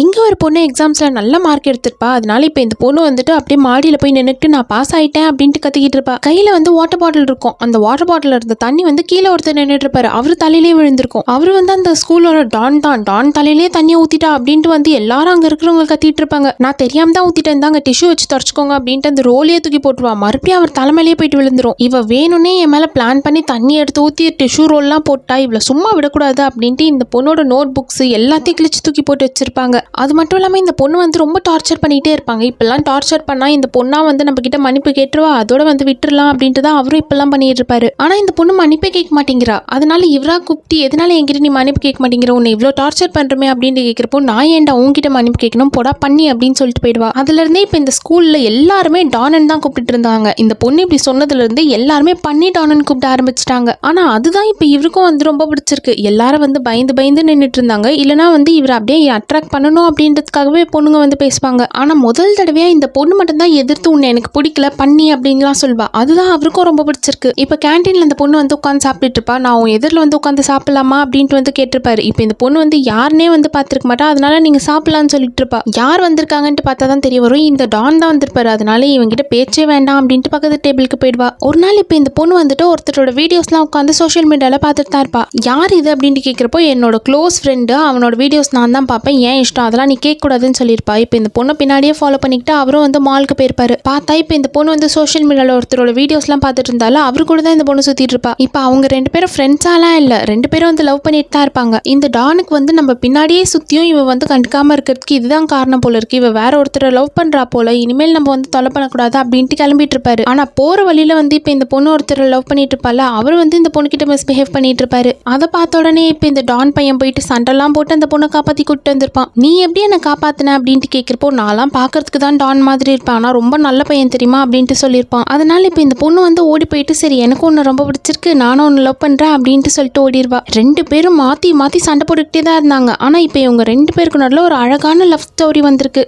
இங்கே ஒரு பொண்ணு எக்ஸாம்ஸில் நல்ல மார்க் எடுத்திருப்பா. அதனால இப்போ இந்த பொண்ணு வந்துட்டு அப்படியே மாடியில் போய் நின்றுட்டு நான் பாஸ் ஆகிட்டேன் அப்படின்ட்டு கத்திக்கிட்டு இருப்பா. கையில் வந்து வாட்டர் பாட்டில் இருக்கும். அந்த வாட்டர் பாட்டில் இருந்த தண்ணி வந்து கீழே ஒருத்தர் நின்றுட்டு இருப்பாரு. அவர் தலையிலே விழுந்திருக்கும். அவர் வந்து அந்த ஸ்கூலோட டான் தான். டான் தலையிலே தண்ணியை ஊற்றிட்டா அப்படின்ட்டு வந்து எல்லாரும் அங்கே இருக்கிறவங்க கத்திட்டு இருப்பாங்க. நான் தெரியாம தான் ஊற்றிட்டேன், தாங்க டிஷ்யூ வச்சு தொடச்சிக்கோங்க அப்படின்ட்டு அந்த ரோலையே தூக்கி போட்டுருவா. மறுபடியும் அவர் தலைமையிலேயே போயிட்டு விழுந்துரும். இவ வேணும்னே என் மேலே பிளான் பண்ணி தண்ணி எடுத்து ஊற்றி டிஷ்யூ ரோல்லாம் போட்டா இவ்வளோ சும்மா விடக்கூடாது அப்படின்ட்டு இந்த பொண்ணோட நோட் புக்ஸ் எல்லாத்தையும் கிழிச்சு தூக்கி போட்டு வச்சிருப்பாங்க. அது மட்டும் இல்லாமல் இந்த பொண்ணு வந்து ரொம்ப டார்ச்சர் பண்ணிகிட்டே இருப்பாங்க. இப்பெல்லாம் டார்ச்சர் பண்ணால் இந்த பொண்ணா வந்து நம்ம கிட்ட மன்னிப்பு கேட்டுருவா, அதோட வந்து விட்டுறலாம் அப்படின்ட்டு தான் அவரும் இப்பெல்லாம் பண்ணிட்டு இருப்பாரு. ஆனால் இந்த பொண்ணு மன்னிப்பே கேட்க மாட்டேங்கிறா. அதனால இவரா கூப்பிட்டு எதனால என்கிட்ட நீ மன்னிப்பு கேட்க மாட்டேங்கிற, உன்னை இவ்வளோ டார்ச்சர் பண்ணுறமே அப்படின்னு கேட்குறப்போ நான் ஏன்டா உங்ககிட்ட மன்னிப்பு கேட்கணும், போடா பண்ணி அப்படின்னு சொல்லிட்டு போயிடுவா. அதுலேருந்தே இப்போ இந்த ஸ்கூலில் எல்லாருமே டானன் தான் கூப்பிட்டு இருந்தாங்க. இந்த பொண்ணு இப்படி சொன்னதுலேருந்து எல்லாருமே பண்ணி டானன் கூப்பிட ஆரம்பிச்சிட்டாங்க. ஆனால் அதுதான் இப்போ இவருக்கும் வந்து ரொம்ப பிடிச்சிருக்கு. எல்லாரும் வந்து பயந்து பயந்து நின்றுட்டு இருந்தாங்க. இல்லைனா வந்து இவர் அப்படியே அட்ராக்ட் பண்ணணும் அப்படின்றதுக்காகவே பொண்ணுங்க வந்து பேசுவாங்க. ஆனால் முதல் தடவையாக இந்த பொண்ணு மட்டும்தான் எதிர்த்து உன்னை எனக்கு பிடிக்கல பண்ணி அப்படின்லாம் சொல்வா. அதுதான் அவருக்கும் ரொம்ப பிடிச்சிருக்கு. இப்போ கேன்டீனில் இந்த பொண்ணு வந்து உட்காந்து சாப்பிட்டுட்டு இருப்பா. நான் உன் எதிரில் வந்து உட்காந்து சாப்பிடலாமா அப்படின்ட்டு வந்து கேட்டிருப்பாரு. இப்போ இந்த பொண்ணு வந்து யாருனே வந்து பார்த்துருக்க மாட்டா. அதனால நீங்கள் சாப்பிடலான்னு சொல்லிட்டு இருப்பா. யார் வந்திருக்காங்கன்ட்டு பார்த்தா தான் தெரிய வரும், இந்த டான் தான் வந்திருப்பாரு. அதனால இவங்கிட்ட பேச்சே வேண்டாம் அப்படின்ட்டு பக்கத்து டேபிளுக்கு போயிடுவா. ஒரு நாள் இப்போ இந்த பொண்ணு வந்துட்டு ஒருத்தரோட வீடியோஸ்லாம் உட்காந்து சோஷியல் மீடியாவில் பார்த்துட்டு தான் இருப்பா. யார் இது அப்படின்ட்டு கேட்குறப்போ என்னோட க்ளோஸ் ஃப்ரெண்டு, அவனோட வீடியோஸ் நான் தான் பார்ப்பேன், ஏன் இஷ்டம், அதெல்லாம் நீ கேட்கக்கூடாதுன்னு சொல்லியிருப்பா. இப்போ இந்த பொண்ணை பின்னாடியே ஃபாலோ பண்ணிக்கிட்டு அவரும் வந்து மாலுக்கு போயிருப்பாரு. பார்த்தா இப்போ இந்த பொண்ணு வந்து சோஷியல் மீடியாவில் ஒருத்தரோட வீடியோஸ்லாம் பார்த்துட்டு இருந்தாலும் அவரு கூட தான் இந்த பொண்ணு சுற்றிட்டு இருப்பா. இப்போ அவங்க ரெண்டு பேரும் ஃப்ரெண்ட்ஸாலாம் இல்லை, ரெண்டு பேரும் வந்து லவ் பண்ணிட்டு தான் இருப்பாங்க. இந்த டானுக்கு வந்து நம்ம பின்னாடியே சுற்றியும் இவ வந்து கண்டுக்காமல் இருக்கிறதுக்கு இதுதான் காரணம் போல இருக்கு. இவ வேற ஒருத்தரை லவ் பண்ணுறா போல, இனிமேல் நம்ம வந்து தொலை பண்ணக்கூடாது அப்படின்ட்டு கிளம்பிட்டு இருப்பாரு. ஆனால் போகிற வழியில் வந்து இப்போ இந்த பொண்ணு ஒருத்தரை லவ் பண்ணிட்டு இருப்பால, அவர் வந்து இந்த பொண்ணுக்கிட்ட மிஸ்பிஹேவ் பண்ணிட்டு இருப்பாரு. அதை பார்த்த உடனே இப்போ இந்த டான் பையன் போயிட்டு சண்டெல்லாம் போட்டு அந்த பொண்ணை காப்பாற்றி கூப்பிட்டு வந்திருப்பான். நீ எப்படி என்னை காப்பாத்தின அப்படின்ட்டு கேட்கிறப்போ நான்லாம் பார்க்கறதுக்கு தான் டான் மாதிரி இருப்பான், ஆனால் ரொம்ப நல்ல பையன் தெரியுமா அப்படின்ட்டு சொல்லியிருப்பான். அதனால இப்போ இந்த பொண்ணு வந்து ஓடி போயிட்டு சரி எனக்கு ஒன்று ரொம்ப பிடிச்சிருக்கு, நானும் ஒன்று லவ் பண்ணுறேன் அப்படின்ட்டு சொல்லிட்டு ஓடிடுவா. ரெண்டு பேரும் மாற்றி மாற்றி சண்டை போட்டுக்கிட்டே தான் இருந்தாங்க. ஆனால் இப்போ இவங்க ரெண்டு பேருக்கு நடுவில் ஒரு அழகான லவ் ஸ்டோரி வந்திருக்கு.